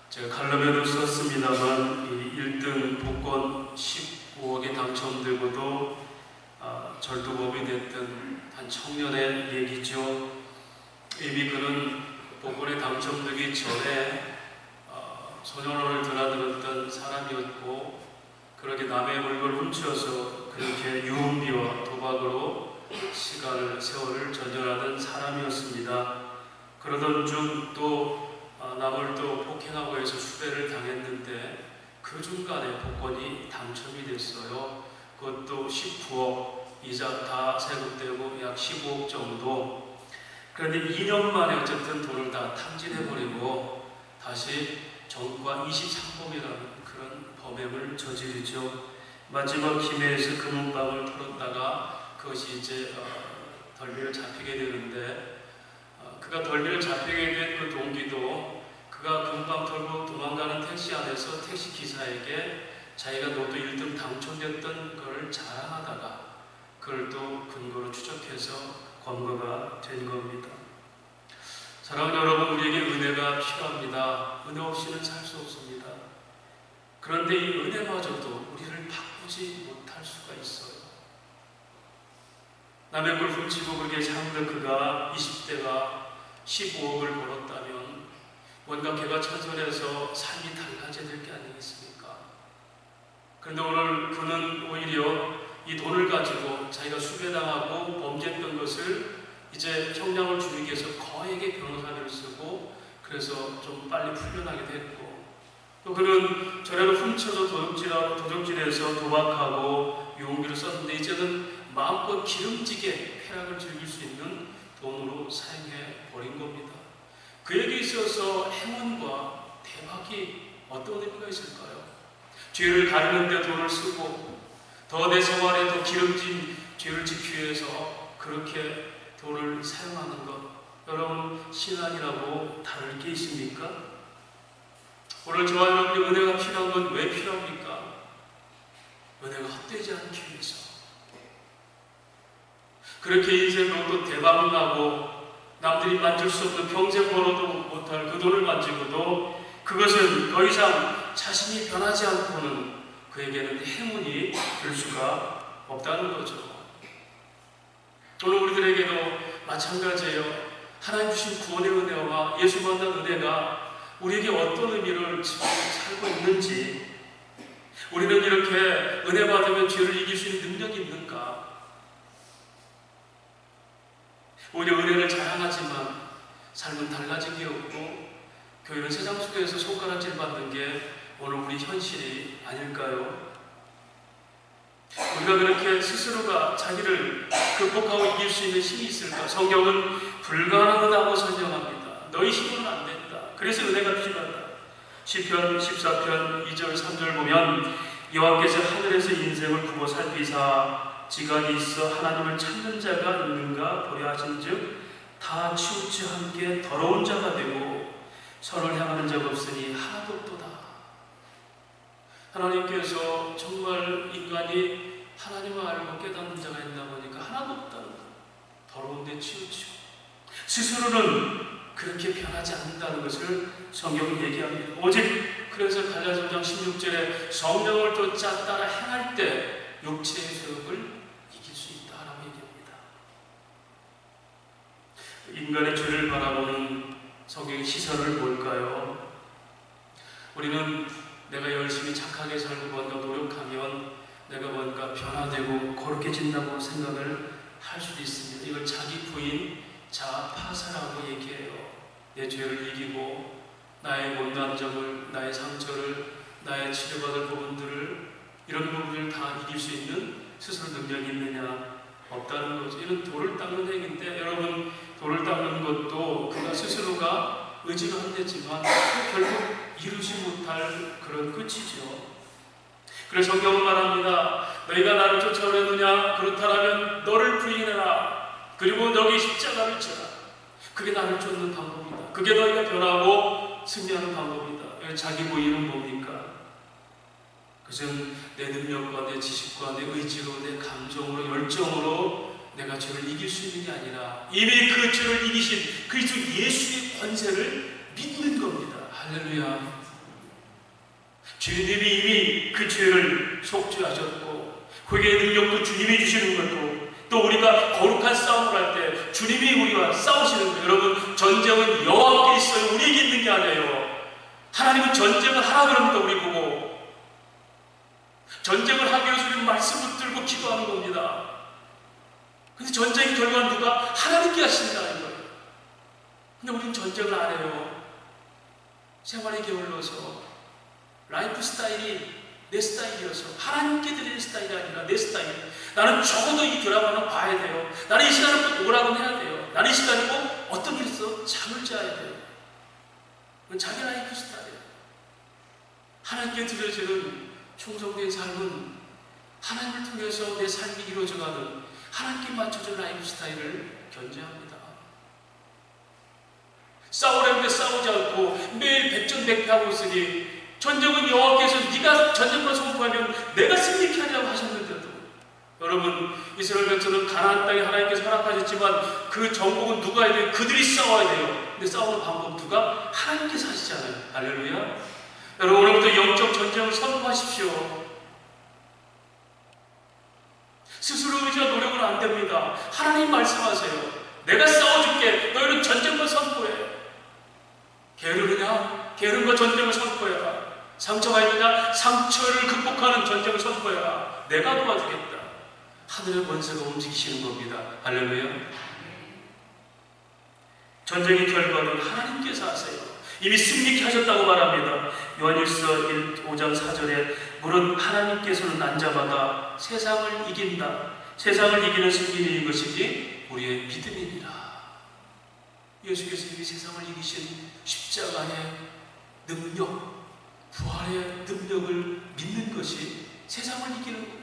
제가 칼럼에도 썼습니다만 이 1등 복권 15억에 당첨되고도 절도범이 됐던 한 청년의 얘기죠. 이미 그는 복권에 당첨되기 전에 소년원을 드나들었던 사람이었고, 그렇게 남의 물건을 훔쳐서 그렇게 유흥비와 도박으로 세월을 전전하던 사람이었습니다. 그러던 중 또 남을 또 폭행하고 해서 수배를 당했는데 그 중간에 복권이 당첨이 됐어요. 그것도 19억, 이자 다 세금되고 약 15억 정도. 그런데 2년 만에 어쨌든 돈을 다 탕진해버리고 다시 정과 23범이라는 그런 범행을 저지르죠. 마지막 기회에서 금은방을 털었다가 그것이 이제 덜미를 잡히게 되는데, 그가 덜미를 잡히게 된 그 동기도 그가 금방 털고 도망가는 택시 안에서 택시 기사에게 자기가 로또 1등 당첨됐던 것을 자랑하다가 그걸 또 근거로 추적해서 검거가 된 겁니다. 사랑하는 여러분, 우리에게 은혜가 필요합니다. 은혜 없이는 살 수 없습니다. 그런데 이 은혜마저도 우리를 바꾸지 못할 수가 있어요. 남의 걸 훔치고 그렇게 살던 그가 20대가 15억을 벌었다면 뭔가 걔가 찬선해서 삶이 달라져야 될 게 아니겠습니까? 그런데 오늘 그는 오히려 이 돈을 가지고 자기가 수배당하고 범죄했던 것을 이제 형량을 줄이기 위해서 거액의 변호사비를 쓰고, 그래서 좀 빨리 풀려나게 됐고, 또 그는 전에는 훔쳐서 도둑질해서 도박하고 유흥비를 썼는데 이제는 마음껏 기름지게 쾌락을 즐길 수 있는 돈으로 사용해 버린 겁니다. 그에게 있어서 행운과 대박이 어떤 의미가 있을까요? 죄를 가리는 데 돈을 쓰고 더 내 생활에 더 기름진 죄를 지키기 위해서 그렇게 돈을 사용하는 것, 여러분 신앙이라고 다를 게 있습니까? 오늘 저와 여러분이 은혜가 필요한 건 왜 필요합니까? 은혜가 헛되지 않기 위해서. 그렇게 인생 로또 대박 나고 남들이 만질 수 없는 평생 벌어도 못할 그 돈을 만지고도 그것은 더 이상 자신이 변하지 않고는 그에게는 행운이 될 수가 없다는 거죠. 오늘 우리들에게도 마찬가지예요. 하나님 주신 구원의 은혜와 예수 만난 은혜가 우리에게 어떤 의미를 지금 살고 있는지, 우리는 이렇게 은혜 받으면 죄를 이길 수 있는 능력이 있는가? 오히려 은혜를 자랑하지만 삶은 달라진 게 없고 교회는 세상 속에서 손가락질 받는 게 오늘 우리 현실이 아닐까요? 우리가 그렇게 스스로가 자기를 극복하고 이길 수 있는 힘이 있을까? 성경은 불가능하다고 설명합니다. 너희 힘으로는 안 된다. 그래서 은혜가 필요하다. 시편 14편 2절 3절 보면 여호와께서 하늘에서 인생을 두고 살피사 지각이 있어 하나님을 찾는 자가 있는가 보려 하신즉 다 치우쳐 함께 더러운 자가 되고 선을 향하는 자가 없으니 하나도 없도다. 하나님께서 정말 인간이 하나님을 알고 깨닫는 자가 있나 보니까 하나도 없다는 것. 더러운 데 치우치고 스스로는 그렇게 변하지 않는다는 것을 성경은 얘기합니다. 오직 그래서 갈라디아 5장 16절에 성령을 쫓아 따라 행할 때 육체의 소욕을 이길 수 있다라고 얘기합니다. 인간의 죄를 바라보는 성경의 시선은 뭘까요? 우리는 내가 열심히 착하게 살고 뭔가 노력하면 내가 뭔가 변화되고 거룩해진다고 생각을 할 수도 있습니다. 이걸 자기 부인, 자아파사라고 얘기해요. 내 죄를 이기고 나의 못난 점을, 나의 상처를, 나의 치료받을 부분들을, 이런 부분을 다 이길 수 있는 스스로 능력이 있느냐? 없다는 거죠. 이런 돌을 닦는 행위인데, 여러분 돌을 닦는 것도 그가 스스로가 의지로 한댔지만 결국 이루지 못할 그런 끝이죠. 그래서 성경은 말합니다. 너희가 나를 쫓아오려느냐? 그렇다면 너를 부인해라. 그리고 너희 십자가를 지라. 그게 나를 쫓는 방법이다. 그게 너희가 변하고 승리하는 방법이다. 자기 부인은 뭡니까? 그것은 내 능력과 내 지식과 내 의지로, 내 감정으로, 열정으로 내가 죄를 이길 수 있는 게 아니라 이미 그 죄를 이기신 그리스도 예수의 권세를 믿는 겁니다. 할렐루야. 주님이 이미 그 죄를 속죄하셨고 회개의 능력도 주님이 주시는 것고 또 우리가 거룩한 싸움을 할 때 주님이 우리와 싸우시는 거예요. 여러분, 전쟁은 여호와께 있어요. 우리에게 있는 게 아니에요. 하나님은 전쟁을 하라 그럽니다. 우리 보고 전쟁을 하기 위해서 우리는 말씀 붙들고 기도하는 겁니다. 근데 전쟁의 결과는 누가? 하나님께 하신다는 거예요. 근데 우리는 전쟁을 안 해요. 생활에 게을러서 라이프 스타일이 내 스타일이어서 하나님께 드리는 스타일이 아니라 내 스타일. 나는 적어도 이 드라마는 봐야 돼요. 나는 이 시간에 꼭 오라고 해야 돼요. 나는 이 시간에 꼭 어떤 일이 있어 잠을 자야 돼요. 그건 자기 라이프 스타일이에요. 하나님께 드려지는 충성된 삶은 하나님을 통해서 내 삶이 이루어져가는 하나님께 맞춰진 라이프 스타일을 견제합니다. 싸우려는데 싸우지 않고 매일 백전백패하고 있으니 전쟁은 여호와께서 네가 전쟁을 선포하면 내가 승리케 하리라고 하셨는데도 여러분, 이스라엘 백성은 가나안 땅에 하나님께서 허락하셨지만 그 정복은 누가 해야 돼요? 그들이 싸워야 돼요. 근데 싸우는 방법 누가? 하나님께서 하시잖아요. 할렐루야. 여러분, 오늘부터 영적 전쟁을 선포하십시오. 스스로 의지와 노력은 안 됩니다. 하나님 말씀하세요. 내가 싸워줄게. 너희는 전쟁만 선포해. 게으르냐? 게으름과 전쟁을 선포해라. 상처가 있느냐? 상처를 극복하는 전쟁을 선포해라. 내가 도와주겠다. 하늘의 권세가 움직이시는 겁니다. 할렐루야. 전쟁의 결과는 하나님께서 하세요. 이미 승리케 하셨다고 말합니다. 요한일서 5장 4절에 물은 하나님께서는 난자마다 세상을 이긴다. 세상을 이기는 승리는 이것이니 우리의 믿음이니라. 예수께서 이미 세상을 이기신 십자가의 능력, 부활의 능력을 믿는 것이 세상을 이기는 것.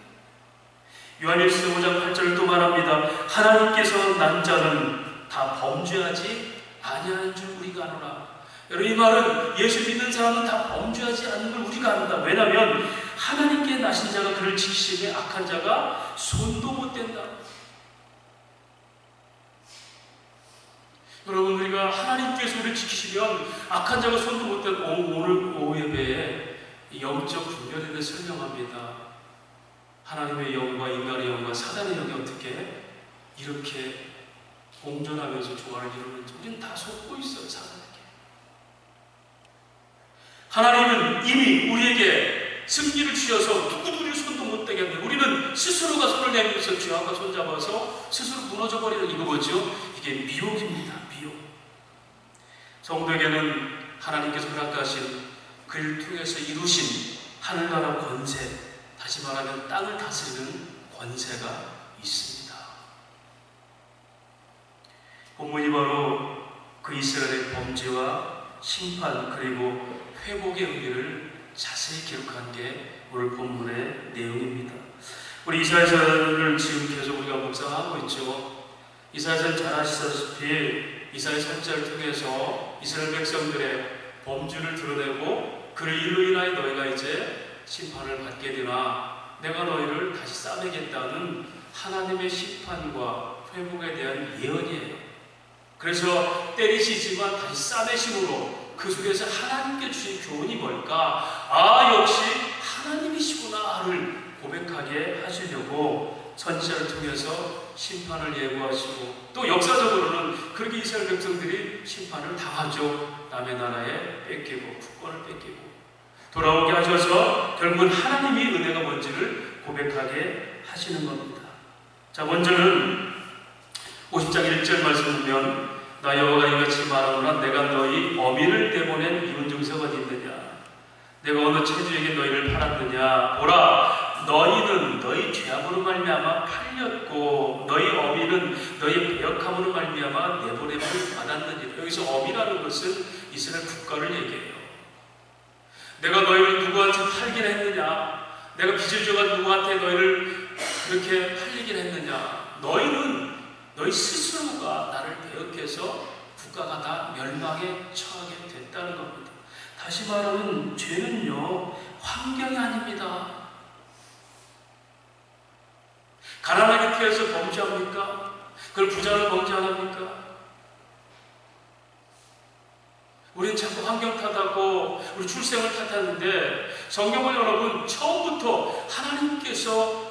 요한일서 5장 8절 또 말합니다. 하나님께서 난 자는 다 범죄하지 아니하는 줄 우리가 아노라. 여러분, 이 말은 예수 믿는 사람은 다 범죄하지 않는 걸 우리가 안다. 왜냐하면 하나님께 나신 자가 그를 지키시되 악한 자가 손도 못 댄다. 여러분, 우리가 하나님께서 우리를 지키시면 악한 자가 손도 못 댄다. 오늘 오후 예배에 영적 분별에 대해 설명합니다. 하나님의 영과 인간의 영과 사단의 영이 어떻게 이렇게 공존하면서 조화를 이루는지 우리는 다 속고 있어요. 사단에게. 하나님은 이미 우리에게 승리를 주셔서 누구도 우리를 손도 못 대게 합니다. 우리는 스스로가 손을 내밀어서 죄악과 손잡아서 스스로 무너져버리는 이거 뭐죠? 이게 미혹입니다. 미혹. 성도에게는 하나님께서 허락하신 그를 통해서 이루신 하늘나라 권세, 다시 말하면 땅을 다스리는 권세가 있습니다. 본문이 바로 그 이스라엘의 범죄와 심판 그리고 회복의 의미를 자세히 기록한 게 오늘 본문의 내용입니다. 우리 이사야서를 지금 계속 우리가 묵상하고 있죠. 이사야서는 잘 아시다시피 이사야 선지자를 통해서 이스라엘 백성들의 범죄를 드러내고 그를 이로 인하여 너희가 이제 심판을 받게 되나 내가 너희를 다시 싸매겠다는 하나님의 심판과 회복에 대한 예언이에요. 그래서 때리시지만 다시 싸매심으로 그 속에서 하나님께 주신 교훈이 뭘까? 아, 역시 하나님이시구나를 고백하게 하시려고 선지자를 통해서 심판을 예고하시고 또 역사적으로는 그렇게 이스라엘 백성들이 심판을 당하죠. 남의 나라에 뺏기고 국권을 뺏기고 돌아오게 하셔서 결국은 하나님이 은혜가 뭔지를 고백하게 하시는 겁니다. 자, 먼저는 50장 1절 말씀 보면 나 여호와가 이같이 말하노라 내가 너희 어미를 떼보낸 이혼 증서가 어디 있느냐 내가 어느 체주에게 너희를 팔았느냐 보라 너희는 너희 죄악으로 말미암아 팔렸고 너희 어미는 너희 배역함으로 말미암아 내보냄을 받았느니라. 여기서 어미라는 것은 이스라엘 국가를 얘기해요. 내가 너희를 누구한테 팔긴 했느냐 내가 빚을 줘가 누구한테 너희를 그렇게 팔리긴 했느냐 너희는 너희 스스로가 나를 배역해서 국가가 다 멸망에 처하게 됐다는 겁니다. 다시 말하면 죄는요 환경이 아닙니다. 가난하게 피해서 범죄합니까? 그걸 부자로 범죄 안 합니까? 우리는 자꾸 환경 탓하고 우리 출생을 탓하는데 성경은 여러분 처음부터 하나님께서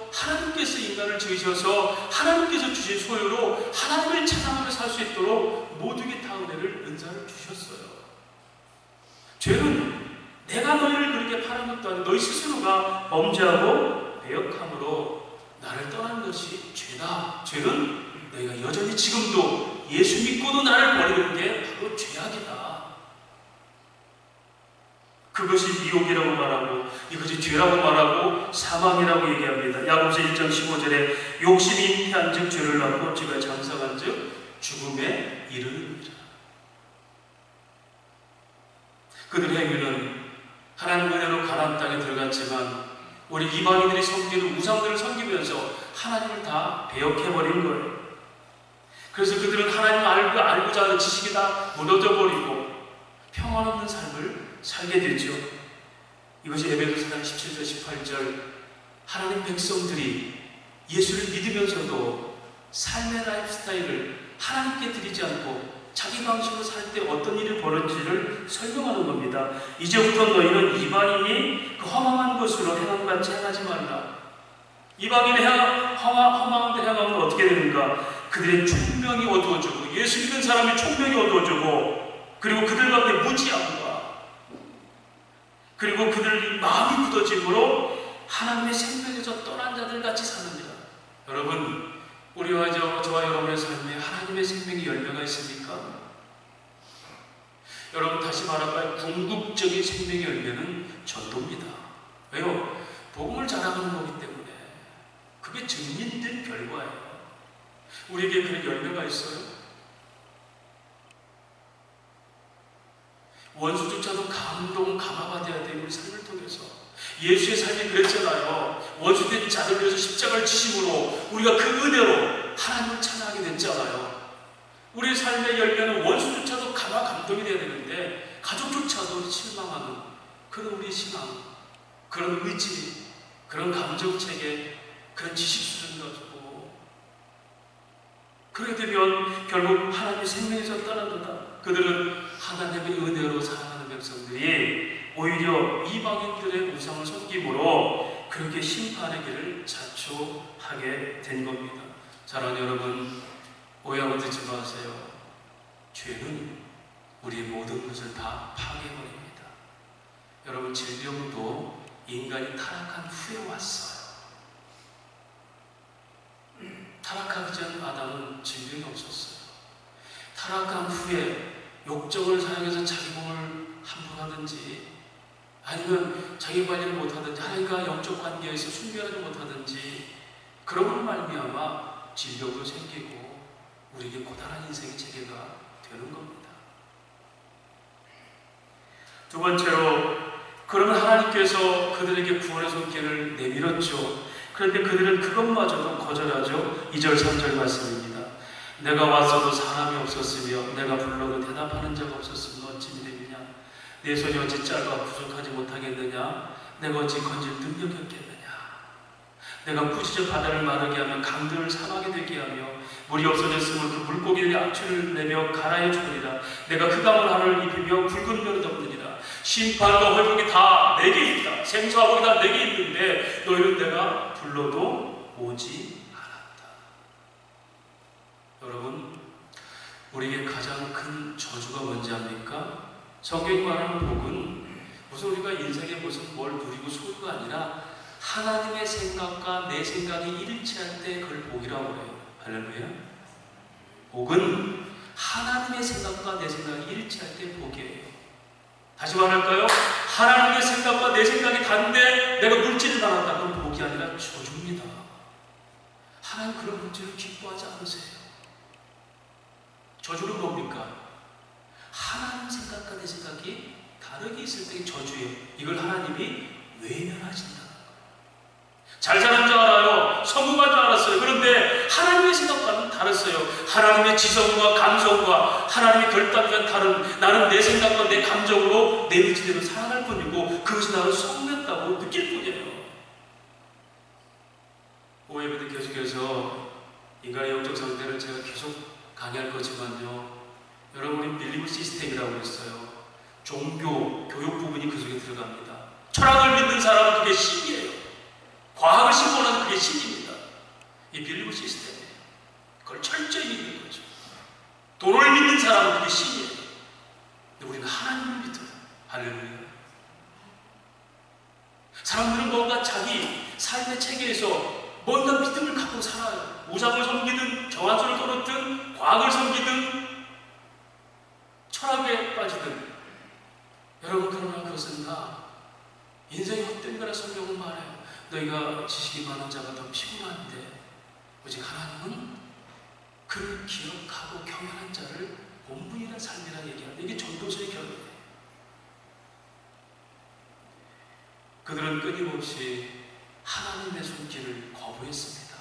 인간을 지으셔서 하나님께서 주신 소유로 하나님을 찬양하며 살 수 있도록 모두에게 다 은사를 주셨어요. 죄는 내가 너희를 그렇게 파는 것도 아니고 너희 스스로가 범죄하고 배역함으로 나를 떠난 것이 죄다. 죄는 너희가 여전히 지금도 예수 믿고도 나를 버리는 게 바로 죄악이다. 그것이 미혹이라고 말하고 이것이 죄라고 말하고 사망이라고 얘기합니다. 야고보서 1장 15절에 욕심이 잉태한즉 죄를 낳고 죄가 장성한즉 죽음에 이르느니라. 그들의 행위는 하나님 은혜로 가나안 땅에 들어갔지만 우리 이방인들이 섬기는 우상들을 섬기면서 하나님을 다 배역해버린 거예요. 그래서 그들은 하나님을 알고자 하는 지식이 다 무너져 버리고 평안없는 삶을 살게 되죠. 이것이 에베소서 17절 18절 하나님 백성들이 예수를 믿으면서도 삶의 라이프 스타일을 하나님께 드리지 않고 자기 방식으로 살 때 어떤 일이 벌어질지를 설명하는 겁니다. 이제부터 너희는 이방인이 그 허망한 것으로 행함 같이 행하지 말라. 이방인이 허망한 데 행하면 어떻게 되는가? 그들의 총명이 어두워지고 예수 믿는 사람의 총명이 어두워지고 그리고 그들 가운데 무지함과 그리고 그들 마음이 굳어짐으로 하나님의 생명에서 떠난 자들 같이 삽니다. 여러분, 우리와 저와 여러분의 삶에 하나님의 생명의 열매가 있습니까? 여러분 다시 말할까요? 궁극적인 생명의 열매는 전도입니다. 왜요? 복음을 자랑하는 거기 때문에 그게 증명된 결과예요. 우리에게 그런 열매가 있어요? 원수조차도 감화받아야 돼요. 우리 삶을 통해서. 예수의 삶이 그랬잖아요. 원수된 자를 위해서 십자가를 지심으로 우리가 그 은혜로 하나님을 찬양하게 됐잖아요. 우리의 삶의 열매는 원수조차도 감동이 돼야 되는데 가족조차도 실망하는 그런 우리의 신앙, 그런 의지, 그런 감정체계, 그런 지식 수준 가지고 그렇게 되면 결국 하나님의 생명에서 떠난다. 그들은 하나님의 은혜로 살아가는 백성들이 오히려 이방인들의 우상을 섬김으로 그렇게 심판의 길을 자초하게 된 겁니다. 사랑하는 여러분, 오해하고 듣지 마세요. 죄는 우리의 모든 것을 다 파괴해버립니다. 여러분, 질병도 인간이 타락한 후에 왔어요. 타락하기 전 아담은 질병이 없었어요. 타락한 후에 욕정을 사용해서 자기 몸을 함부하든지 아니면 자기 관리를 못하든지 하나님과 영적 관계에서 순결하지 못하든지 그런 말미암아 질병도 생기고 우리에게 고단한 인생의 체계가 되는 겁니다. 두 번째로 그러면 하나님께서 그들에게 구원의 손길을 내밀었죠. 그런데 그들은 그것마저도 거절하죠. 2절 3절 말씀입니다. 내가 왔어도 사람이 없었으며 내가 불러도 대답하는 자가 없었으면 어찌 믿으리냐. 내 손이 어찌 짧아 부족하지 못하겠느냐. 내가 어찌 건질 능력이 없겠느냐. 내가 부지저 바다를 마르게 하며 강들을 사막이 되게 하며 물이 없어졌으면 그 물고기들의 악취를 내며 가라해 주리라. 내가 그 강을 하늘을 입히며 붉은 별을 덮느니라. 심판과 회복이 다 내게 있다. 생사하고 다 내게 있는데 너희는 내가 불러도 오지 않았다. 여러분, 우리에게 가장 큰 저주가 뭔지 압니까? 성경이 말하는 복은 무슨 우리가 인생에 무슨 뭘 누리고 소유가 아니라 하나님의 생각과 내 생각이 일치할 때 그걸 복이라고 해요. 할렐루야. 복은 하나님의 생각과 내 생각이 일치할 때 복이에요. 다시 말할까요? 하나님의 생각과 내 생각이 다른데 내가 물질을 받았다. 그건 복이 아니라 저주입니다. 하나님 그런 물질을 기뻐하지 않으세요. 저주는 뭡니까? 하나님 생각과 내 생각이 다르게 있을 때 저주예요. 이걸 하나님이 외면하신다. 잘 사는 줄 알아요. 성공한 줄 알았어요. 그런데 하나님의 생각과는 다르어요. 하나님의 지성과 감성과 하나님의 결단과 다른 나는 내 생각과 내 감정으로 내 의지대로 살아갈 뿐이고 그것이 나를 성공했다고 느낄 뿐이에요. 오해부터 계속해서 인간의 영적 상태를 제가 계속 강의할 거지만요. 여러분이 빌리브 시스템이라고 했어요. 종교, 교육 부분이 그 속에 들어갑니다. 철학을 믿는 사람은 그게 신이에요. 과학을 신고는 그게 신입니다. 이 빌리브 시스템이에요. 그걸 철저히 믿는 거죠. 돈을 믿는 사람은 그게 신이에요. 근데 우리는 하나님을 믿어요. 할렐루야. 사람들은 뭔가 자기 삶의 체계에서 뭔가 믿음을 갖고 살아요. 우상을 섬기든 정한수를 걸었든 과학을 섬기든 철학에 빠지든. 여러분, 그러나 그것은 다 인생이 헛된 거라 성경은 말해요. 너희가 지식이 많은 자가 더 피곤한데 오직 하나님은 그를 기억하고 경외하는 자를 본분이라는 삶이라 얘기하는데, 이게 전도서의 결론이에요. 그들은 끊임없이 하나님의 손길을 거부했습니다.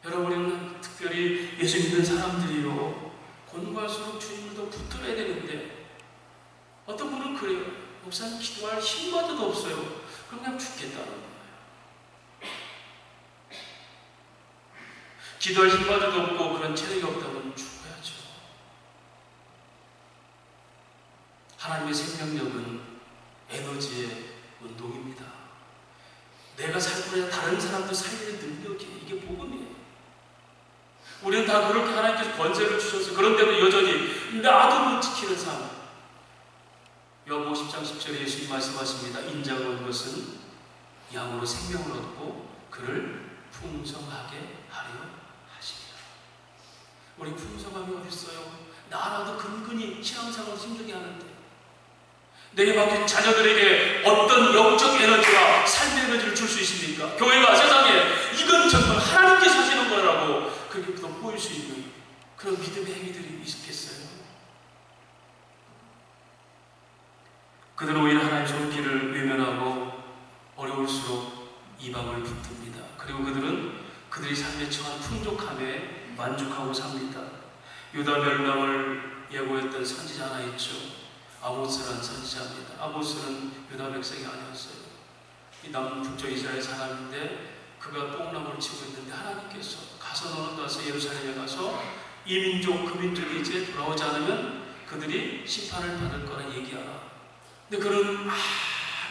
여러분은 특별히 예수 믿는 사람들이요, 권고할수록 주님을 더 붙들어야 되는데, 어떤 분은 그래요. 목사님, 기도할 힘마저도 없어요. 그럼 그냥 죽겠다는 거예요. 기도할 힘마저도 없고 그런 체력이 없다면 죽어야죠. 하나님의 생명력은 에너지의 운동입니다. 내가 살고 있는 다른 사람도 살리는 능력이에요. 이게 복음이에요. 우리는 다 그렇게 하나님께서 권세를 주셨어요. 그런데도 여전히 나도 못 지키는 삶. 요한복음 10장 10절에 예수님 말씀하십니다. 인자가 온 것은 양으로 생명을 얻고 그를 풍성하게 하려 하시니라. 우리 풍성함이 어디 있어요? 나라도 근근히 신앙생활을 힘들게 하는데, 내게 맡긴 자녀들에게 어떤 영적 에너지와 삶의 에너지를 줄 수 있습니까? 교회가 세상에 이건 정말 하나님께서 하시는 거라고 그렇게 돋보일 수 있는 그런 믿음의 행위들이 있겠어요? 그들은 오히려 하나님의 손길을 외면하고 어려울수록 이방을 붙듭니다. 그리고 그들은 그들이 삶에 처한 풍족함에 만족하고 삽니다. 유다 멸망을 예고했던 선지자 하나 있죠. 아모스라는 선지자입니다. 아모스는 유다 백성이 아니었어요. 이 남북쪽 이스라엘 사람인데 그가 뽕나무를 치고 있는데 하나님께서 가서 너는 가서 예루살렘에 가서 이 민족 그 민족이 이제 돌아오지 않으면 그들이 심판을 받을 거라 얘기하라. 근데 그는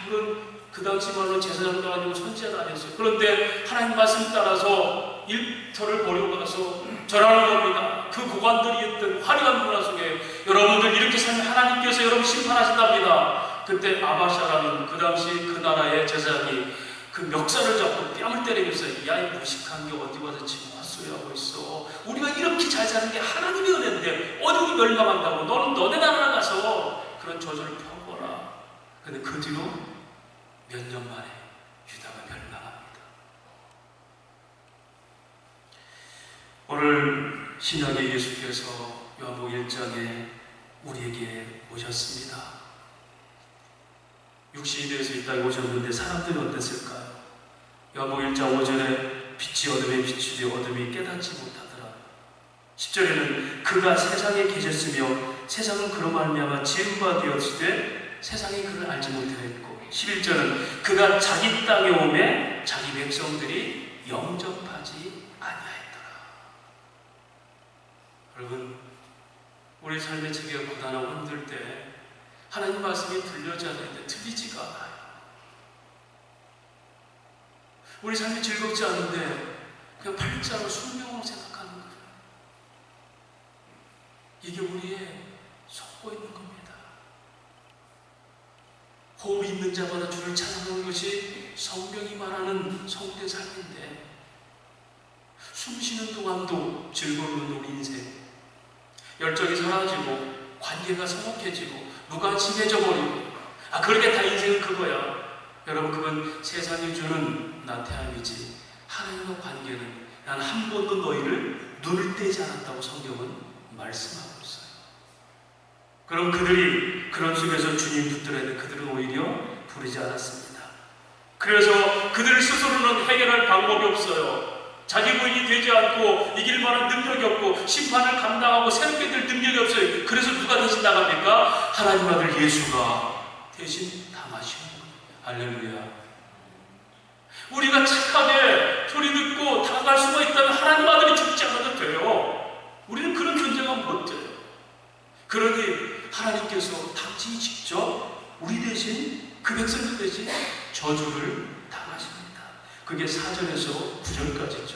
아무런 그 당시 말로 제사장도 아니고 선지자도 아니었어요. 그런데 하나님 말씀 따라서 일터를 버리고 가서 절하는 겁니다. 그 고관들이 있던 화려한 문화 속에 여러분들 이렇게 살면 하나님께서 여러분 심판하신답니다. 그때 아바샤라는 그 당시 그 나라의 제사장이 그 멱살을 잡고 뺨을 때리면서, 야, 이 무식한 게 어디 와서 지금 헛소리하고 있어. 우리가 이렇게 잘 사는 게 하나님의 은혜인데 어디 우리 멸망한다고. 너는 너네 나라 가서 그런 저주를 펴거라. 근데 그 뒤로 몇 년 만에 유다가 멸망합니다. 오늘 신약의 예수께서 요한복음 1장에 우리에게 오셨습니다. 육신이 되어서 이 땅에 오셨는데 사람들이 어땠을까요? 요한복음 1장 5절에 빛이 어둠에 비추되 어둠이 깨닫지 못하더라. 10절에는 그가 세상에 계셨으며 세상은 그로 말미암아 지음바 되었으되 세상이 그를 알지 못하였고, 11절은 그가 자기 땅에 오매 자기 백성들이 영접하지 아니하였더라. 여러분, 우리 삶의 체계가 고단하고 힘들 때 하나님 말씀이 들려지 않는데 들리지가 않아요. 우리 삶이 즐겁지 않은데 그냥 팔자로 숙명으로 생각하는 거예요. 이게 우리의 속고 있는 겁니다. 호흡이 있는 자마다 주를 찬양하는 것이 성경이 말하는 성도의 삶인데, 숨 쉬는 동안도 즐거운 우리 인생, 열정이 사라지고 관계가 서먹해지고 무관심해져 버리고, 그렇게 다 인생은 그거야. 여러분, 그건 세상이 주는 나태함이지 하나님과 관계는 난 한 번도 너희를 눈을 떼지 않았다고 성경은 말씀하고 있어요. 그럼 그들이 그런 속에서 주님 붙들어야 돼. 그들은 오히려 부르지 않았습니다. 그래서 그들 스스로는 해결할 방법이 없어요. 자기 부인이 되지 않고 이길 만한 능력이 없고 심판을 감당하고 새롭게 될 능력이 없어요. 그래서 누가 대신 나갑니까? 하나님 아들 예수가 대신 당하시는 거예요. 할렐루야. 우리가 착하게 소리 듣고 당할 수가 있다면 하나님 아들이 죽지 않아도 돼요. 우리는 그런 존재가 못 돼요. 그러니 하나님께서 당신이 직접 우리 대신, 그 백성들 대신 저주를 당하십니다. 그게 4절에서 9절까지죠.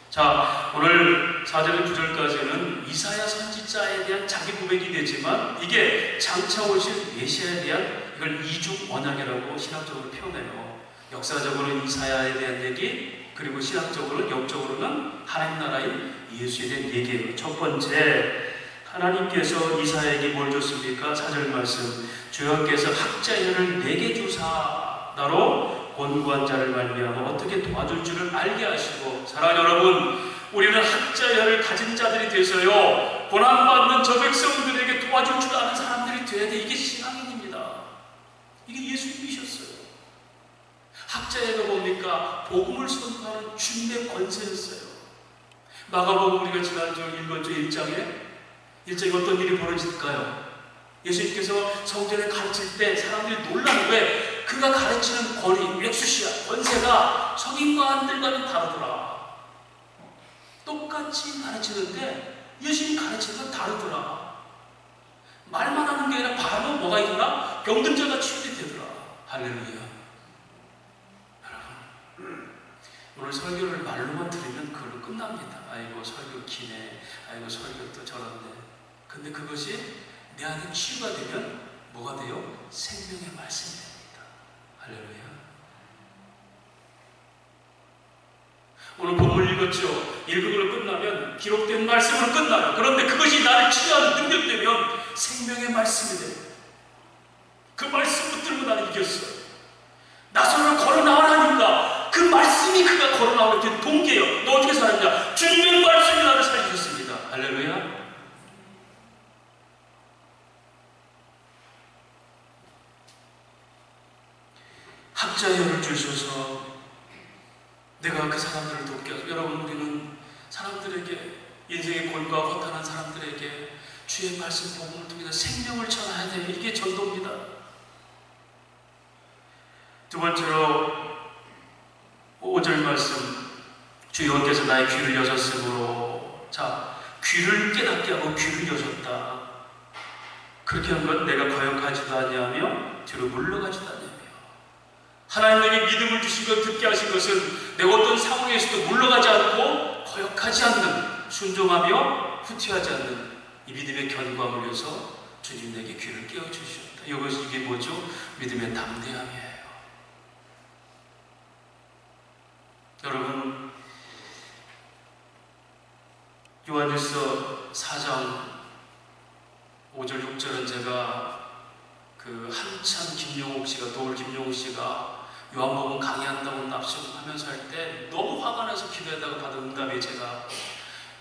자, 오늘 4절에서 9절까지는 이사야 선지자에 대한 자기 고백이 되지만 이게 장차 오실 메시아에 대한 이걸 이중 언약이라고 신학적으로 표현해요. 역사적으로는 이사야에 대한 얘기, 그리고 신학적으로는 영적으로는 하나님 나라의 예수에 대한 얘기예요. 첫 번째, 하나님께서 이사야에게 뭘 줬습니까? 4절 말씀, 주여께서 학자혈을 내게 주사 나로 권고한 자를 말미암아 어떻게 도와줄 줄을 알게 하시고. 사랑하는 여러분, 우리는 학자혈을 가진 자들이 돼서요, 고난받는 저 백성들에게 도와줄 줄 아는 사람들이 돼야 돼. 이게 신앙인입니다. 이게 예수님이셨어요. 학자회가 뭡니까? 복음을 선포하는 주님의 권세였어요. 마가복음 우리가 지난주 읽었죠. 1장에 어떤 일이 벌어질까요? 예수님께서 성전에 가르칠 때 사람들이 놀라는, 왜? 그가 가르치는 권위, 엑수시아, 권세가 성인관들과는 다르더라. 똑같이 가르치는데 예수님 가르치는 건 다르더라. 말만 하는 게 아니라 바로 뭐가 있더라? 병든 자가 치유가 되더라. 할렐루야. 오늘 설교를 말로만 들으면 그걸로 끝납니다. 아이고 설교 기네, 아이고 설교 또 저런데. 근데 그것이 내 안에 치유가 되면 뭐가 돼요? 생명의 말씀이 됩니다. 할렐루야. 오늘 본문 읽었죠? 읽음으로 끝나면 기록된 말씀으로 끝나요. 그런데 그것이 나를 치유하는 능력되면 생명의 말씀이 돼요. 그 말씀 붙들고 나는 이겼어요. 나서를 걸어 나가라니까 그 말씀이 그가 걸어 나오는 동기예요. 너 어떻게 살았냐? 주님의 말씀이 나를 살리셨습니다. 할렐루야. 학자혈을 주셔서 내가 그 사람들을 돕게 하소. 여러분, 우리는 사람들에게, 인생의 골과 허탄한 사람들에게 주의 말씀 복음을 통해서 생명을 전해야 돼요. 이게 전도입니다. 두 번째로 5절 말씀, 주 여호와께서 나의 귀를 여셨으므로. 자, 귀를 깨닫게 하고 귀를 여셨다. 그렇게 한 건 내가 거역하지도 아니하며 뒤로 물러가지도 아니하며. 하나님에게 믿음을 주신 것, 듣게 하신 것은 내가 어떤 상황에서도 물러가지 않고 거역하지 않는, 순종하며 후퇴하지 않는 이 믿음의 견고함을 위해서 주님 내게 귀를 깨워주셨다. 이것이 이게 뭐죠? 믿음의 담대함이에요. 여러분, 요한일서 4장 5절 6절은 제가 한참 김용옥 씨가, 도울 김용옥 씨가 요한복음 강의한다고 납치하면서 할 때 너무 화가 나서 기도하다가 받은 응답에, 제가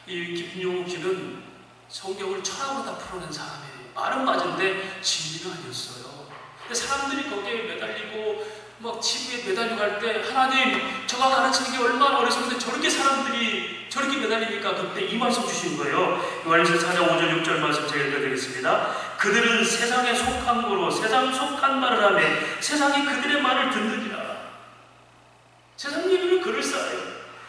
이 김용옥 씨는 성경을 철학으로 다 풀어낸 사람이에요. 말은 맞은데 진리는 아니었어요. 근데 사람들이 거기에 매달리고 막 지구에 매달리고 할 때, 하나님, 저가 가르치는 게 얼마나 어리석은데 저렇게 사람들이 저렇게 매달리니까 그때 이 말씀 주신 거예요. 요한일서 4장 5절 6절 말씀 제가 읽어드리겠습니다. 그들은 세상에 속한 거로 세상 속한 말을 하며 세상이 그들의 말을 듣느니라. 세상 얘기는 그럴싸해요.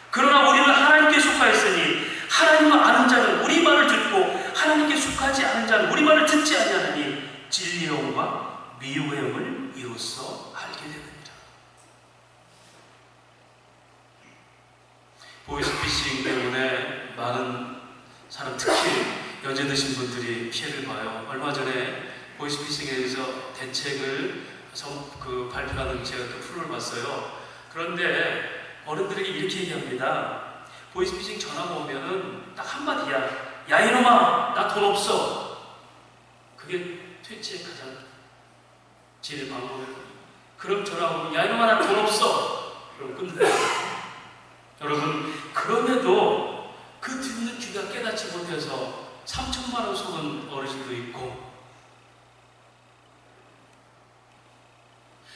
그러나 우리는 하나님께 속하였으니 하나님을 아는 자는 우리 말을 듣고 하나님께 속하지 않은 자는 우리 말을 듣지 아니하느니 진리의 영과 미혹의 영을 이로써 알게 되느니라. 보이스피싱 때문에 많은 사람, 특히 연세 드신 분들이 피해를 봐요. 얼마 전에 보이스피싱에 대해서 대책을 발표하는 제가 그 프로를 봤어요. 그런데 어른들에게 이렇게 얘기합니다. 보이스피싱 전화가 오면은 딱 한마디야. 야 이놈아, 나 돈 없어. 그게 퇴치의 가장 제일 방법이에요. 그럼 전화가 오면 야 이놈아, 나 돈 없어. 그럼 끝나요. 여러분, 그럼에도 그 듣는 귀가 깨닫지 못해서 3천만 원 속은 어르신도 있고,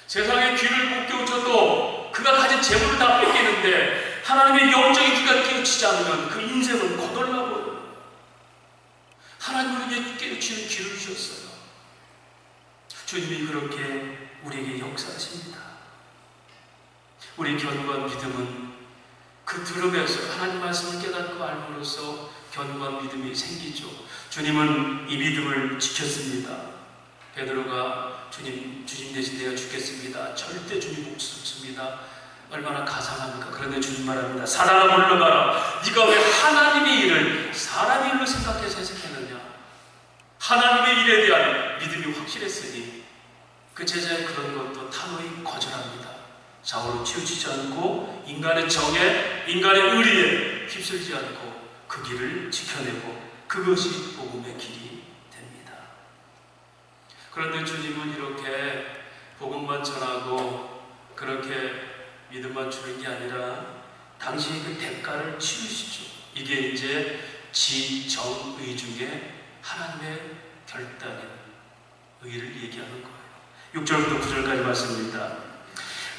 세상에 귀를 못 깨우쳐도 그가 가진 재물을 다 뺏기는데 하나님의 영적인 귀가 깨우치지 않으면 그 인생은 거덜나 보여요. 하나님을 깨우치는 귀를 주셨어요. 주님이 그렇게 우리에게 역사하십니다. 우리 견고한 믿음은 그 들음에서 하나님 말씀을 깨닫고 알므로써 견고한 믿음이 생기죠. 주님은 이 믿음을 지켰습니다. 베드로가 주님 대신 내가 죽겠습니다. 절대 주님 목숨습니다. 얼마나 가상합니까? 그런데 주님 말합니다. 사단아 물러가라. 네가 왜 하나님의 일을 사람의 일로 생각해서 해석했느냐? 하나님의 일에 대한 믿음이 확실했으니 그 제자의 그런 것도 단호히 거절합니다. 좌우로 치우치지 않고 인간의 정에, 인간의 의리에 휩쓸리지 않고 그 길을 지켜내고 그것이 복음의 길이 됩니다. 그런데 주님은 이렇게 복음만 전하고 그렇게 믿음만 주는 게 아니라 당신이 그 대가를 치르시죠. 이게 이제 지정의 중에 하나님의 결단인 의를 얘기하는 거예요. 6절부터 9절까지 말씀입니다.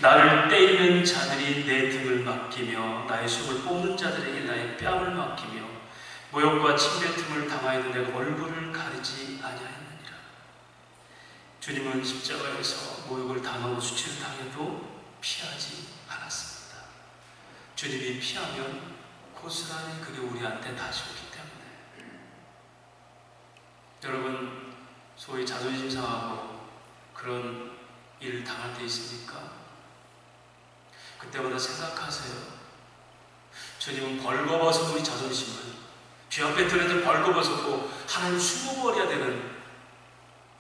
나를 때리는 자들이 내 등을 맡기며 나의 숨을 뽑는 자들에게 나의 뺨을 맡기며 모욕과 침뱉음을 당하여도 내가 얼굴을 가리지 아니하였느니라. 주님은 십자가에서 모욕을 당하고 수치를 당해도 피하지 않았습니다. 주님이 피하면 고스란히 그게 우리한테 다시 오기 때문에. 여러분, 소위 자존심 상하고 그런 일을 당할 때 있습니까? 그때마다 생각하세요. 주님은 벌거벗은 우리 자존심을 죄 앞에 드러져 벌거벗었고 하나님 숨어버려야 되는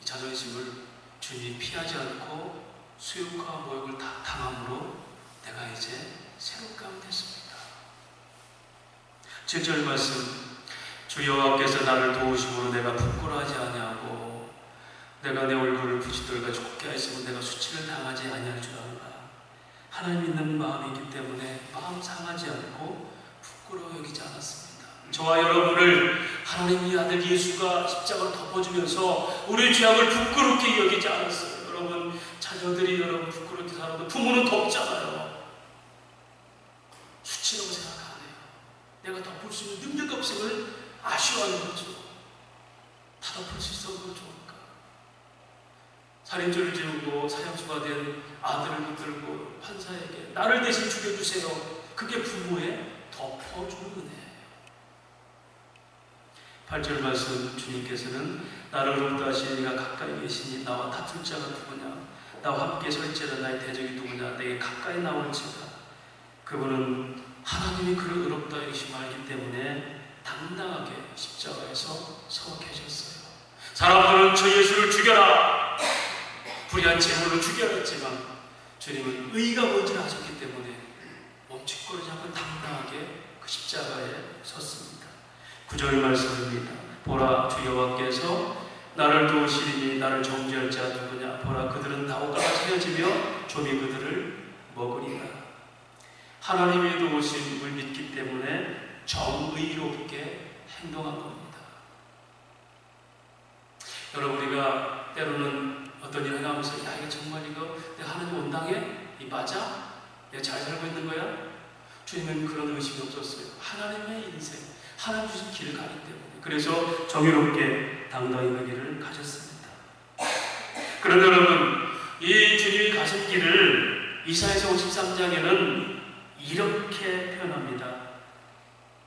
이 자존심을 주님이 피하지 않고 수욕과 모욕을 다 당함으로 내가 이제 새롭게 하면 됐습니다. 7절 말씀, 주 여호와께서 나를 도우심으로 내가 부끄러워하지 아니하고 내가 내 얼굴을 부시들과 좁게 하였으면 내가 수치를 당하지 아니할 줄 알라. 하나님 믿는 마음이기 때문에 마음 상하지 않고 부끄러워 여기지 않았습니다. 저와 여러분을 하나님의 아들 예수가 십자가로 덮어주면서 우리의 죄악을 부끄럽게 여기지 않았어요. 여러분, 자녀들이 여러분 부끄럽게 살아도 부모는 덮잖아요. 수치라고 생각 안 해요. 내가 덮을 수 있는 능력 없음을 아쉬워하는 거죠. 다 덮을 수 있어서 좋을까? 살인죄를 지우고 사형수가 된 아들을 붙들고 판사에게 나를 대신 죽여주세요. 그게 부모의 덮어주는 은혜예요. 8절 말씀, 주님께서는 나를 의롭다 하시니 네가 가까이 계시니 나와 다툴 자가 누구냐? 나와 함께 설지라 나의 대적이 누구냐? 내게 가까이 나올지라. 그분은 하나님이 그를 의롭다 여기심을 알기 때문에 당당하게 십자가에서 서 계셨어요. 사람들은 저 예수를 죽여라, 불의한 제물로 죽여라 했지만 주님은 의가 뭔지를 아셨기 때문에 멈칫거리지 않고 당당하게 그 십자가에 섰습니다. 9절 말씀입니다. 보라, 주 여호와께서 나를 도우시리니 나를 정죄할 자 누구냐? 보라, 그들은 다 옷가락 헤어지며 좀이 그들을 먹으리라. 하나님의 도우심을 믿기 때문에 정의롭게 행동한 겁니다. 여러분, 우리가 때로는 어떤 일을 해가면서 야, 이거 정말 이거 내가 하나님 온당해? 이 맞아? 내가 잘 살고 있는 거야? 주님은 그런 의심이 없었어요. 하나님의 인생, 하나님 주신 길을 가기 때문에. 그래서 정의롭게 당당히 그 길을 가셨습니다. 그런데 여러분, 이 주님이 가신 길을 이사야서 53장에는 이렇게 표현합니다.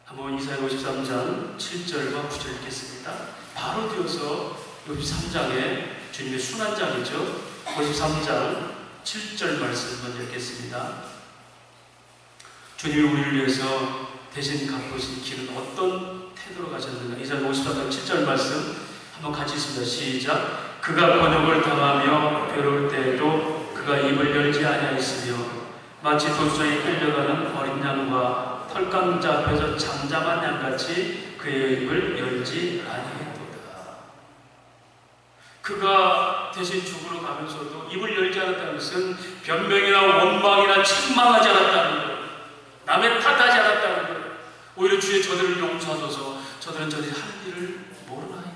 한번 이사야 53장 7절과 9절 읽겠습니다. 바로 뒤어서 53장에 주님의 순환장이죠. 53장 7절 말씀 먼저 읽겠습니다. 주님이 우리를 위해서 대신 갚으신 길은 어떤 태도로 가셨는가? 이사야 53장 7절 말씀 한번 같이 읽습니다. 시작. 그가 번역을 당하며 괴로울 때에도 그가 입을 열지 아니하였으며 마치 도주장에 끌려가는 어린 양과 털감자 앞에서 잠잠한 양같이 그의 입을 열지 아니하였도다. 그가 대신 죽으러 가면서도 입을 열지 않았다는 것은 변명이나 원망이나 책망하지 않았다는 거예요. 남의 탓하지 않았다는 거예요. 오히려 주의 저들을 용서하소서, 저들은 저들이 하는 일을 모르나이다.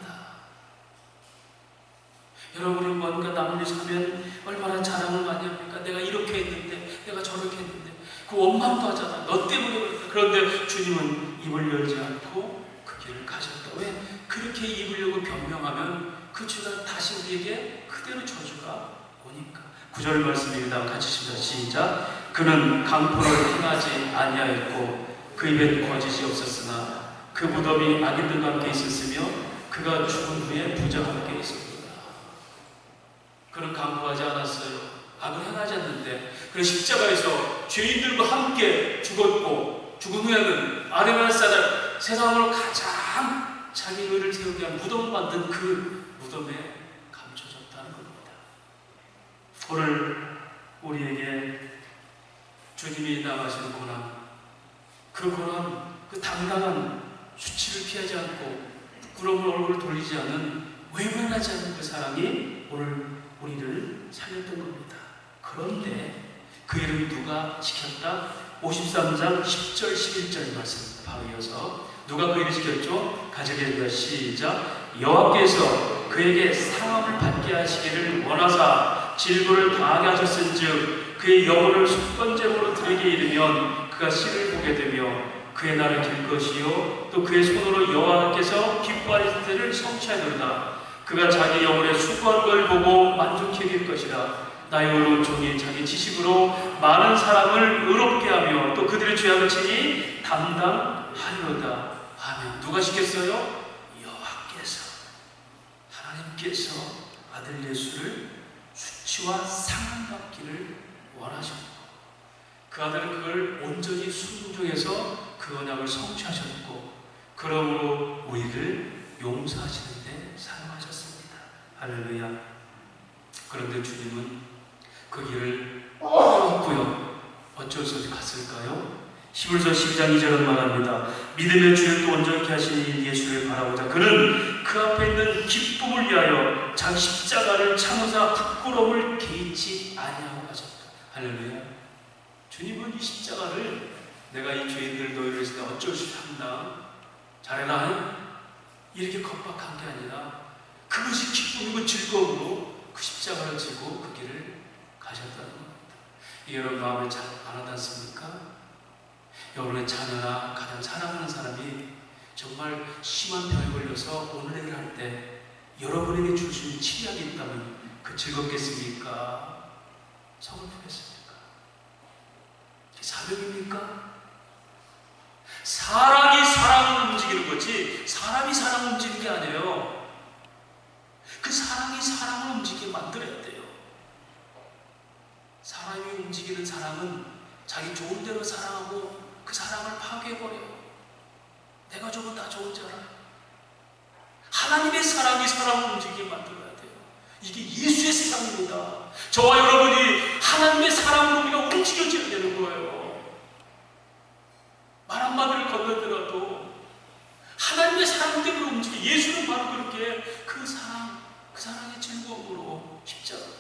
여러분이 뭔가 남을 위해서 하면 얼마나 자랑을 많이 합니까? 내가 이렇게 했는데, 내가 저렇게 했는데, 그 원망도 하잖아. 너 때문에 그랬다. 그런데 주님은 입을 열지 않고 그 길을 가셨다. 왜? 그렇게 입을 열고 변명하면 그 죄가 다시 우리에게 그대로 저주가 오니까. 9절 말씀입니다. 같이 읽습니다. 시작. 그는 강포를 행하지 아니하였고 그 입엔 거짓이 없었으나 그 무덤이 악인들과 함께 있었으며 그가 죽은 후에 부자와 함께 있었다. 그는 강구하지 않았어요. 악을 행하지 않는데, 그는 십자가에서 죄인들과 함께 죽었고, 죽은 후에는 아르메나사를 세상으로 가장 자기 의를 세우게 한 무덤을 만든 그 무덤에 감춰졌다는 겁니다. 오늘 우리에게 주님이 나가신 고난, 그 고난, 그 당당한 수치를 피하지 않고 부끄러움을 얼굴을 돌리지 않는, 외면하지 않는 그 사랑이 오늘 우리를 살렸던 겁니다. 그런데 그 일을 누가 지켰다? 53장 10절 11절 말씀 바로 이어서 누가 그 일을 지켰죠? 가져드립니다. 시작. 여호와께서 그에게 상함을 받게 하시기를 원하사 질고를 당하게 하셨은즉 그의 영혼을 속건제물로 드리게 이르면 그가 씨를 보게 되며 그의 날을 길 것이요 또 그의 손으로 여호와께서 기뻐하실 때를 성취하리로다. 그가 자기 영혼의 수고한 걸 보고 만족해 길 것이라. 나의 의로운 종이 자기 지식으로 많은 사람을 의롭게 하며 또 그들의 죄악을 친히 담당하리로다. 아멘. 누가 시켰어요? 여호와께서, 하나님께서 아들 예수를 수치와 상함받기를 원하셨고, 그 아들은 그걸 온전히 순종해서 그 언약을 성취하셨고, 그러므로 우리를 용서하시는데 사용하셨습니다. 할렐루야. 그런데 주님은 그 길을 끊었고요. 어쩔 수 없이 갔을까요? 히브리서 12장 2절은 말합니다. 믿음의 주를 또 온전히 하시는 예수를 바라보자. 그는 그 앞에 있는 기쁨을 위하여 자기 십자가를 참으사 부끄러움을 개의치 아니하고 가셨다. 할렐루야. 주님은 이 십자가를 내가 이 죄인들 너희를 위해서 내가 어쩔 수 없나 잘해라 이렇게 겁박한 게 아니라 그것이 기쁨이고 즐거움으로 그 십자가를 지고 그 길을 가셨다는 겁니다. 이게 여러분 마음에 잘 안 와닿습니까? 여러분의 자녀나 가장 사랑하는 사람이 정말 심한 병에 걸려서 오늘 얘기를 할 때 여러분에게 줄 수 있는 치약이 있다면 그 즐겁겠습니까? 서글프겠습니까? 이게 사명입니까? 사랑이 사랑을 움직이는 거지 사람이 사랑을 움직이는 게 아니에요. 그 사랑이 사랑을 움직이게 만들어야 돼요. 사람이 움직이는 사랑은 자기 좋은 대로 사랑하고 그 사랑을 파괴해버려요. 내가 좋으면 다 좋은 줄 알아. 하나님의 사랑이 사랑을 움직이게 만들어야 돼요. 이게 예수의 사랑입니다. 저와 여러분이 하나님의 사랑으로 우리가 움직여져야 되는 거예요. 말 한마디를 건너더라도 하나님의 사랑 때문에 움직여. 예수는 바로 그렇게 그 사랑의 즐거움으로 십자가를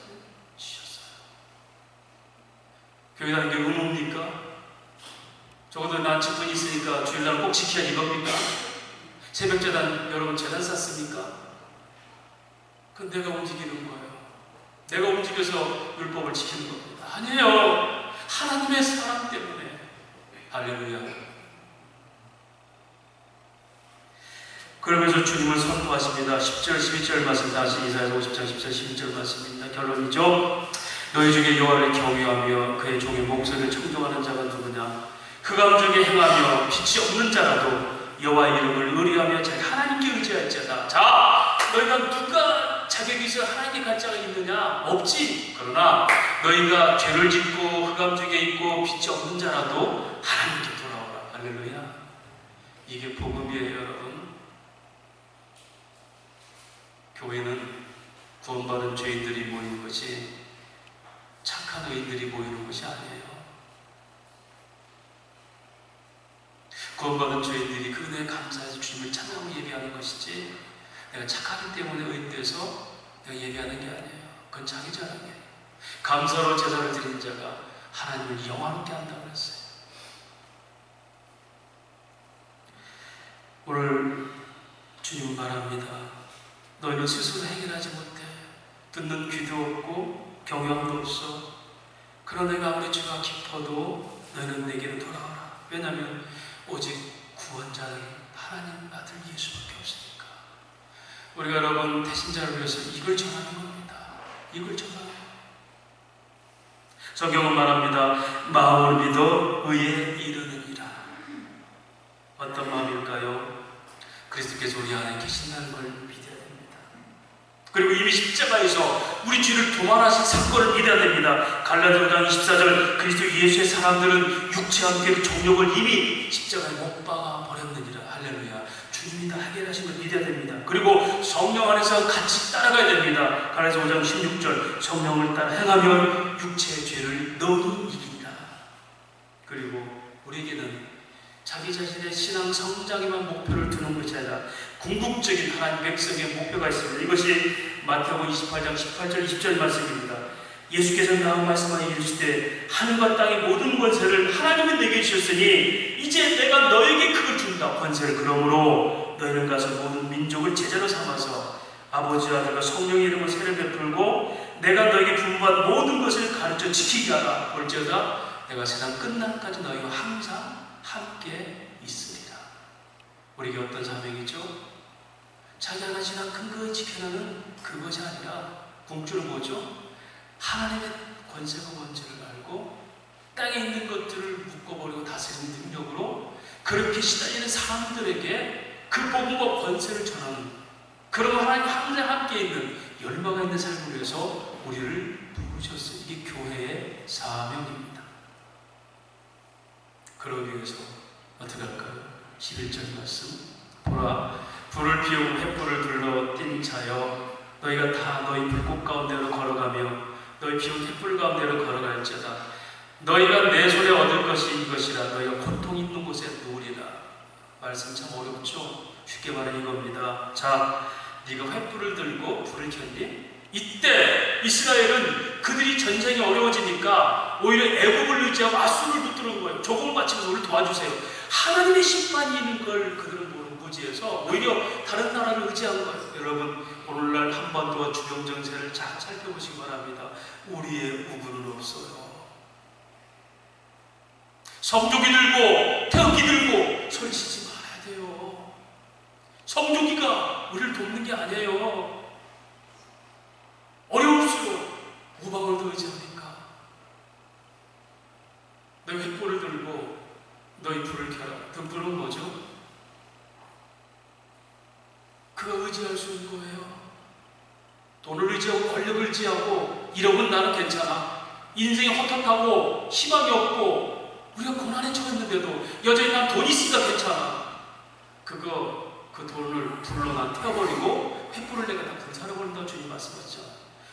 지셨어요. 교회 다니는 게 의무입니까? 적어도 난 직분이 있으니까 주일날 꼭 지켜야 이겁니까? 새벽재단 여러분 재단 쌌습니까? 그건 내가 움직이는 거예요. 내가 움직여서 율법을 지키는 겁니다. 아니에요. 하나님의 사랑 때문에. 할렐루야. 그러면서 주님을 선포하십니다. 10절 12절 말씀 다시 이사야서 50장 10절 11절 말씀입니다. 결론이죠. 너희 중에 여호와를 경외하며 그의 종의 목소리를 청종하는 자가 누구냐? 흑암 중에 행하며 빛이 없는 자라도 여호와의 이름을 의뢰하며 자기 하나님께 의지할지어다. 자, 너희가 누가 자격이 있어 하나님께 갈 자가 있느냐? 없지. 그러나 너희가 죄를 짓고 흑암 중에 있고 빛이 없는 자라도 하나님께 돌아오라. 할렐루야. 이게 복음이에요, 여러분. 교회는 구원받은 죄인들이 모이는 것이 착한 의인들이 모이는 것이 아니에요. 구원받은 죄인들이 그 은혜에 감사해서 주님을 찬양하고 예배하는 것이지 내가 착하기 때문에 의인돼서 내가 예배하는 게 아니에요. 그건 자기 자랑이에요. 감사로 제사를 드린 자가 하나님을 영화롭게 한다고 했어요. 오늘 주님은 말합니다. 너희는 스스로 해결하지 못해. 듣는 귀도 없고 경영도 없어. 그러나 내가 아무리 죄가 깊어도 너희는 내게로 돌아오라. 왜냐하면 오직 구원자는 하나님 아들 예수밖에 없으니까. 우리가 여러분 대신자를 위해서 이걸 전하는 겁니다. 이걸 전하는. 성경은 말합니다. 마음을 믿어 의에 이르느니라. 어떤 마음일까요? 그리스도께서 우리 안에 계신다는 걸 믿어야 됩니다. 그리고 이미 십자가에서 우리 죄를 도말하신 사건을 믿어야 됩니다. 갈라디아 5장 24절 그리스도 예수의 사람들은 육체와 함께 그 정욕을 이미 십자가에 못 박아 버렸느니라. 할렐루야. 주님이 다 해결하신 걸 믿어야 됩니다. 그리고 성령 안에서 같이 따라가야 됩니다. 갈라디아 5장 16절 성령을 따라 행하면 육체의 죄를 너도 이기리라. 그리고 우리에게는 자기 자신의 신앙 성장에만 목표를 두는 것이 아니라 궁극적인 하나님 백성의 목표가 있습니다. 이것이 마태복음 28장 18절 20절 말씀입니다. 예수께서 나온 말씀하여 이르시되 하늘과 땅의 모든 권세를 하나님이 내게 주셨으니 이제 내가 너에게 그걸 준다. 권세를. 그러므로 너희는 가서 모든 민족을 제자로 삼아서 아버지와 아들과 성령의 이름으로 세례를 베풀고 내가 너에게 분부한 모든 것을 가르쳐 지키게 하라. 볼지어다 내가 세상 끝날까지 너희와 항상 함께 있으리라. 우리에게 어떤 사명이죠? 자기 하나 지나 근거에 지켜나는 그것이 아니라 궁극적으로 뭐죠? 하나님의 권세가 뭔지를 알고 땅에 있는 것들을 묶어버리고 다스리는 능력으로 그렇게 시달리는 사람들에게 그 복음과 권세를 전하는, 그러고 하나님 항상 함께 있는 열망이 있는 삶을 위해서 우리를 부르셨어요. 이게 교회의 사명입니다. 그러기 위해서 어떻게 할까요? 11절 말씀 보라 불을 피우고 횃불을 둘러 띈 자여 너희가 다 너희 불꽃 가운데로 걸어가며 너희 피운 횃불 가운데로 걸어갈지어다. 너희가 내 손에 얻을 것이 이것이라. 너희가 고통 있는 곳에 누우리라. 말씀 참 어렵죠? 쉽게 말하면 이겁니다. 자, 네가 횃불을 들고 불을 켰니? 이때 이스라엘은 그들이 전쟁이 어려워지니까 오히려 애국을 의지하고 아수를 붙드는 거예요. 조공을 바치면서 우리를 도와주세요. 하나님의 심판이 있는 걸 그들은 무지해서 오히려 다른 나라를 의지한 거예요. 여러분 오늘날 한반도와 주변 정세를 잘 살펴보시기 바랍니다. 우리의 우군은 없어요. 성조기 들고 태극기 들고 설치지 말아야 돼요. 성조기가 우리를 돕는 게 아니에요. 어려울수록 우방을 더 의지합니까? 너희 횃불을 들고 너희 불을 켜라. 등불은 뭐죠? 그가 의지할 수 있는 거예요. 돈을 의지하고 권력을 의지하고 이러면 나는 괜찮아. 인생이 헛헛하고 희망이 없고 우리가 고난에 처했는데도 여전히 난 돈 있으니까 괜찮아. 그 돈을 불로 난 태워버리고 횃불을 내가 다 불살아버린다고 주님 말씀하셨죠.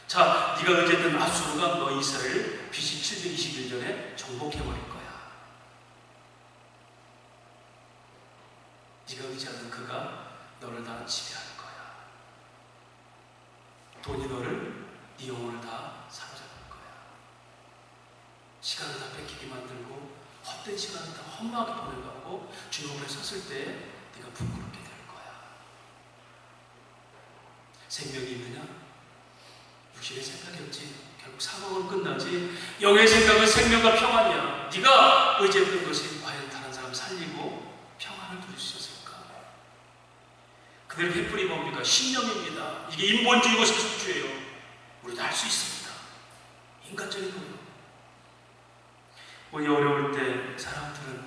자, 네가 의지했던 아수르가 너 이스라엘 BC 721년에 정복해버릴 거야. 네가 의지하는 그가 너를 다 지배할 거야. 돈이 너를, 네 영혼을 다 사로잡을 거야. 시간을 다 뺏기게 만들고 헛된 시간을 다 험하게 보내가고 주님 앞에 섰을 때 네가 부끄럽게 될 거야. 생명이 있느냐? 육신의 생각이 없지. 결국 사망은 끝나지. 영의 생각은 생명과 평안이야. 네가 의지했던 것이 과연 다른 사람 살리고 평안을 누릴 수 있었을까? 그들의 횃불이 뭡니까? 신념입니다. 이게 인본주의고 세속주의예요. 우리도 할 수 있습니다. 인간적인 거예요. 우리 어려울 때 사람들은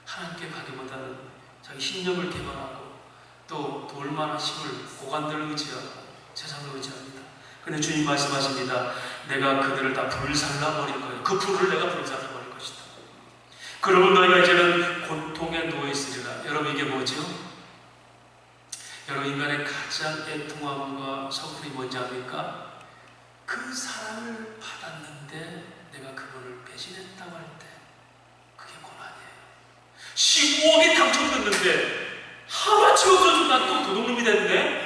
하나님께 가기보다는 자기 신념을 개발하고 또 돌만한 힘을 고관들을 의지하고 세상을 의지합니다. 근데 주님 말씀하십니다. 내가 그들을 다 불살라 버릴 거예요. 그 불을 내가 불살라 버릴 것이다. 그러면 너희가 이제는 고통에 누워 있으리라. 여러분 이게 뭐죠? 여러분 인간의 가장 애통함과 서글이 뭔지 압니까? 그 사랑을 받았는데 내가 그분을 배신했다고 할 때 그게 고난이에요. 15억이 당첨됐는데 하루아침에 없어지고 난 또 도둑놈이 됐네?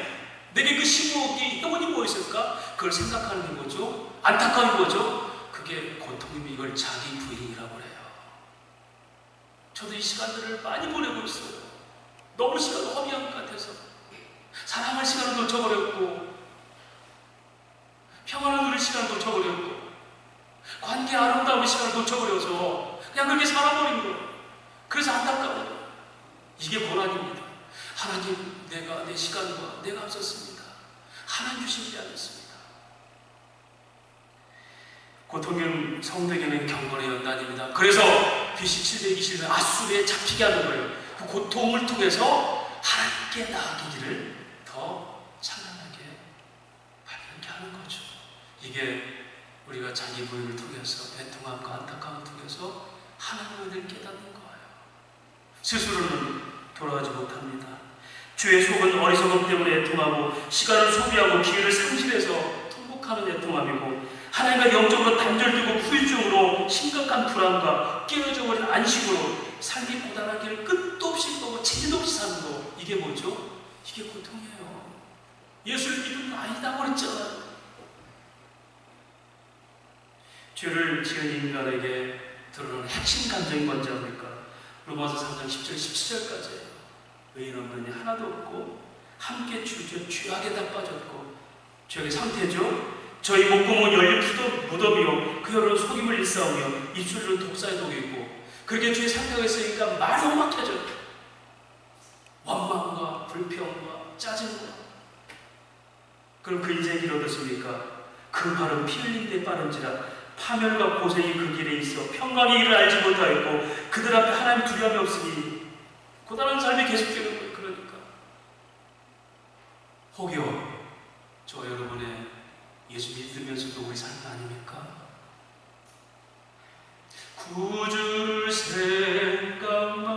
내게 그 15억이 영원히 뭐 있을까? 그걸 생각하는 게 뭐죠? 안타까운 거죠? 그게 고통이면 이걸 자기 부인이라고 그래요. 저도 이 시간들을 많이 보내고 있어요. 너무 시간을 허비한 것 같아서 사랑할 시간을 놓쳐버렸고 평안을 누릴 시간을 놓쳐버렸고 관계 아름다움의 시간을 놓쳐버려서 그냥 그렇게 살아버린 거예요. 그래서 안타까워요. 이게 고난입니다. 하나님, 내가 내 시간과 내가 없었습니다. 하나님 주신 게 아니었습니다. 고통은 성대교는 경건의 연단입니다. 그래서 BC 720년 아수르에 잡히게 하는 거예요. 그 고통을 통해서 하나님께 나아가기를 더 찬란하게 이게 우리가 자기 부인을 통해서 애통함과 안타까움을 통해서 하나님을 깨닫는 거예요. 스스로는 돌아가지 못합니다. 주의 속은 어리석음 때문에 애통하고 시간을 소비하고 기회를 상실해서 통곡하는 애통함이고, 하나님과 영적으로 단절되고 후유증으로 심각한 불안과 깨어져버린 안식으로 삶이 고단하기를 끝도 없이 또 재미도 없이 사는 거, 이게 뭐죠? 이게 고통이에요. 예수를 믿으면 아니다 그랬잖아요. 죄를 지은 인간에게 드러나는 핵심 감정이 뭔지 압니까? 로마서 3장 10절 17절까지예요. 의인 없는 이 하나도 없고 함께 죄악에 다 빠졌고, 죄악의 상태죠. 저희 목구멍은 열린 무덤이요 그 혀는 속임을 일삼으며 입술은 독사의 독이 있고, 그렇게 죄의 상태가 있으니까 말이 험악해져요. 원망과 불평과 짜증과. 그럼 그 인생이 어떻습니까? 그 발은 피 흘린 데 빠른지라 파멸과 고생이 그 길에 있어 평강의 일을 알지 못하였고 그들 앞에 하나님 두려움이 없으니 고단한 삶이 계속되는 거예요. 그러니까 혹여 저 여러분의 예수 믿으면서도 우리 삶이 아닙니까? 구주를 생각만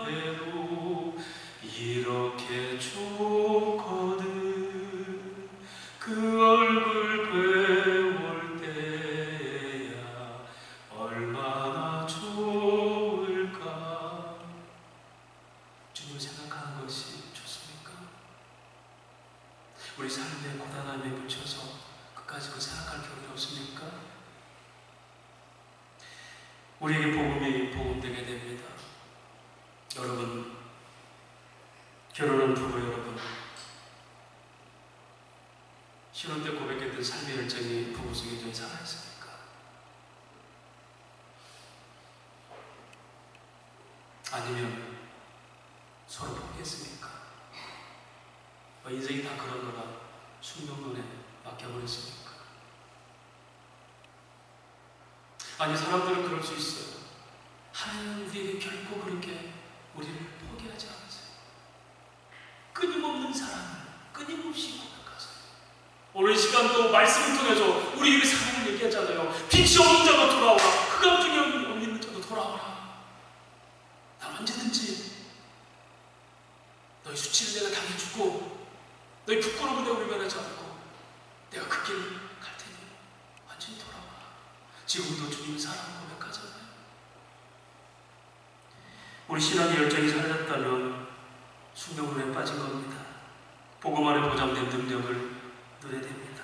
해도 이렇게 좋거든. 그 얼굴 뵈올 때야 얼마나 좋을까. 주님을 생각하는 것이 좋습니까? 우리 삶의 고단함에 묻혀서 끝까지 그 생각할 겨를이 없습니까? 우리에게 복음이 복음되게 됩니다. 여러분, 결혼한 부부 여러분, 신혼 때 고백했던 삶의 열정이 부부 속에 좀 살아있습니까? 아니면 서로 포기했습니까? 인생이 다 그런 거라 숙명론에 맡겨버렸습니까? 아니, 사람들은 그럴 수 있어요. 하나님은 우리에게 결코 그렇게 우리를 포기하지 않으세요. 끊임없는 사랑을 끊임없이 고백하세요. 오늘 시간도 말씀을 통해서 우리에게 사랑을 얘기하잖아요. 빛이 없는 자도 돌아오라, 흑암 중에 없는 자도 돌아오라. 난 언제든지 너희 수치를 내가 당해주고 너희 부끄러움을 내가 외면하지 않고 내가 그 길을 갈 테니 완전히 돌아와라. 지금도 주님 사랑 고백하잖아요. 우리 신앙의 열정이 살렸다면 숙명론에 빠진 겁니다. 복음 안에 보장된 능력을 누려야 됩니다.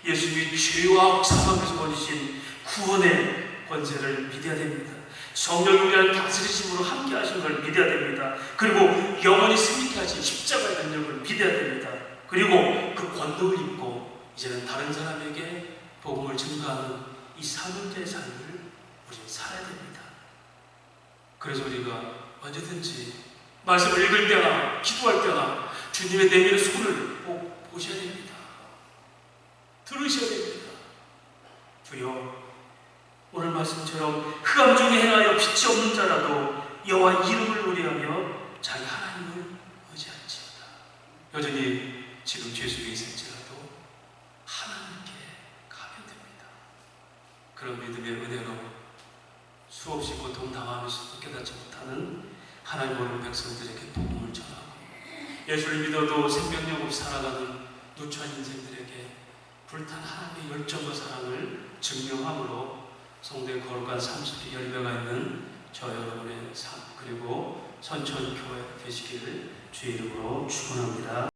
예수님이 죄와 사망에서 거주신 구원의 권세를 믿어야 됩니다. 성령이 우리를 다스리심으로 함께 하신 걸 믿어야 됩니다. 그리고 영원히 승리케 하신 십자가의 능력을 믿어야 됩니다. 그리고 그 권능을 입고 이제는 다른 사람에게 복음을 증거하는 이 사명자의 삶을 우리는 살아야 됩니다. 그래서 우리가 언제든지 말씀을 읽을 때나 기도할 때나 주님의 내미는 손을 꼭 보셔야 됩니다. 들으셔야 됩니다. 주여, 오늘 말씀처럼 흑암 중에 행하여 빛이 없는 자라도 여호와 이름을 의뢰하며 자기 하나님을 의지할지어다. 여전히 지금 죄 속에 있을지라도 하나님께 가면 됩니다. 그런 믿음의 은혜로 수없이 고통 당하면서도 깨닫지 못하는 하나님 모르는 백성들에게 복음을 전하고, 예수를 믿어도 생명력 없이 살아가는 누추한 인생들에게 불탄 하나님의 열정과 사랑을 증명함으로 성도의 거룩한 삶 속에 열매가 있는 저 여러분의 삶, 그리고 선천교회 되시기를 주의 이름으로 축원합니다.